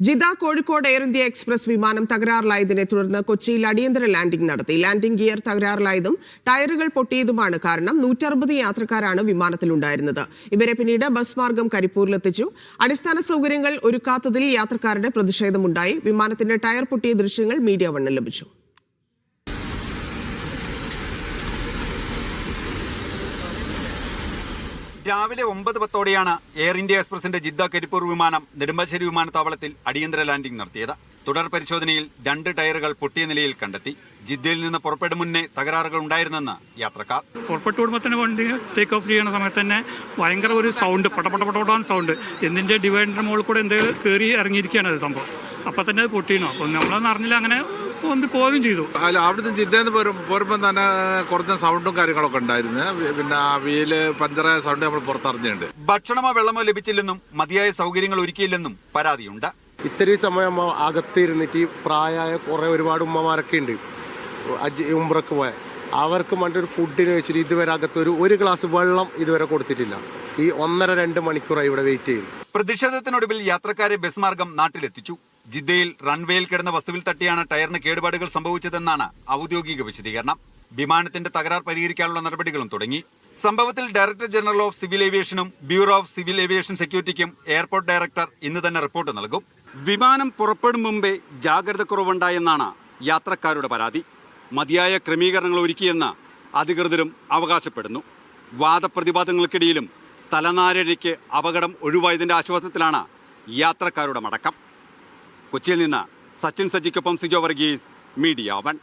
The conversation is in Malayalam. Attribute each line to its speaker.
Speaker 1: Jeddah Kozhikode air India express വിമാനം തകരാറിലായതിനെ തുടർന്ന് കൊച്ചിയിൽ അടിയന്തര ലാൻഡിംഗ് നടത്തി. ലാൻഡിംഗ് ഗിയർ തകരാറിലായതും ടയറുകൾ പൊട്ടിയതുമാണ് കാരണം. 160 യാത്രക്കാരാണ് വിമാനത്തിലുണ്ടായിരുന്നത്. ഇവരെ പിന്നീട് ബസ് മാർഗം കരിപ്പൂരിലെത്തിച്ചു. അടിസ്ഥാന സൗകര്യങ്ങൾ ഒരുക്കാത്തതിൽ യാത്രക്കാരുടെ പ്രതിഷേധമുണ്ടായി. വിമാനത്തിന്റെ ടയർ പൊട്ടിയ ദൃശ്യങ്ങൾ മീഡിയ വണ്ണിന് ലഭിച്ചു.
Speaker 2: രാവിലെ 9:10 എയർ ഇന്ത്യ എക്സ്പ്രസിന്റെ ജിദ്ദ കരിപ്പൂർ വിമാനം നെടുമ്പാശ്ശേരി വിമാനത്താവളത്തിൽ അടിയന്തര ലാൻഡിംഗ് നടത്തിയത്. തുടർ പരിശോധനയിൽ 2 ടയറുകൾ പൊട്ടിയ നിലയിൽ കണ്ടെത്തി. ജിദ്ദയിൽ നിന്ന് പുറപ്പെടും മുന്നേ തകരാറുകൾ ഉണ്ടായിരുന്നെന്ന് യാത്രക്കാർ.
Speaker 3: പുറപ്പെട്ടു വിടുമ്പോൾ വണ്ടി ടേക്ക് ഓഫ് ചെയ്യുന്ന സമയത്ത് തന്നെ ഭയങ്കര ഒരു സൗണ്ട്, പടപടപടപടാൻ സൗണ്ട്. എന്തിന്റെ ഡിവൈഡറിന്റെ മുകളിൽ കൂടെ എന്തെങ്കിലും കയറി ഇറങ്ങിയിരിക്കുകയാണ് അത് സംഭവം. അപ്പം തന്നെ അത് പൊട്ടിയണോ അപ്പം നമ്മളൊന്നും അറിഞ്ഞില്ല, അങ്ങനെ പോവുകയും ചെയ്തു.
Speaker 4: അല്ല, അവിടുത്തെ ജിദ്ദയിൽ പോരുമ്പോൾ തന്നെ കുറഞ്ഞ സൗണ്ടും കാര്യങ്ങളൊക്കെ ഉണ്ടായിരുന്നു. പിന്നെ വീല് പഞ്ചറായ സൗണ്ട് നമ്മൾ പുറത്തറിഞ്ഞിട്ടുണ്ട്.
Speaker 2: ഭക്ഷണമോ വെള്ളമോ ലഭിച്ചില്ലെന്നും മതിയായ സൗകര്യങ്ങൾ ഒരുക്കിയില്ലെന്നും പരാതിയുണ്ട്.
Speaker 5: ഇത്രയും സമയം അകത്തിരുന്നിട്ട് പ്രായമായ ഒരുപാട് ഉമ്മമാരൊക്കെ ഉണ്ട് ഉംറക്ക് പോയ. അവർക്ക് മറ്റൊരു ഫുഡിന് വെച്ചിട്ട് ഇതുവരെ അകത്ത് ഒരു ഗ്ലാസ് വെള്ളം ഇതുവരെ കൊടുത്തിട്ടില്ല. ഈ 1.5-2 മണിക്കൂറായി ഇവിടെ വെയിറ്റ് ചെയ്യുന്നു.
Speaker 2: പ്രതിഷേധത്തിനൊടുവിൽ യാത്രക്കാരെ ബസ് മാർഗം നാട്ടിലെത്തിച്ചു. ജിദ്ദയിൽ റൺവേയിൽ കിടന്ന വസ്തുവിൽ തട്ടിയാണ് ടയറിന് കേടുപാടുകൾ സംഭവിച്ചതെന്നാണ് ഔദ്യോഗിക വിശദീകരണം. വിമാനത്തിന്റെ തകരാർ പരിഹരിക്കാനുള്ള നടപടികളും തുടങ്ങി. സംഭവത്തിൽ ഡയറക്ടർ ജനറൽ ഓഫ് സിവിൽ ഏവിയേഷനും ബ്യൂറോ ഓഫ് സിവിൽ ഏവിയേഷൻ സെക്യൂരിറ്റിക്കും എയർപോർട്ട് ഡയറക്ടർ ഇന്ന് തന്നെ റിപ്പോർട്ട് നൽകും. വിമാനം പുറപ്പെടും മുമ്പേ ജാഗ്രത കുറവുണ്ടായെന്നാണ് യാത്രക്കാരുടെ പരാതി. മതിയായ ക്രമീകരണങ്ങൾ ഒരുക്കിയെന്ന് അധികൃതരും അവകാശപ്പെടുന്നു. വാദപ്രതിവാദങ്ങൾക്കിടയിലും തലനാരിഴയ്ക്ക് അപകടം ഒഴിവായതിന്റെ ആശ്വാസത്തിലാണ് യാത്രക്കാരുടെ മടക്കം. കൊച്ചിയിൽ നിന്ന് സച്ചിൻ സജിക്കൊപ്പം സിജോ വർഗീസ്, മീഡിയ 1.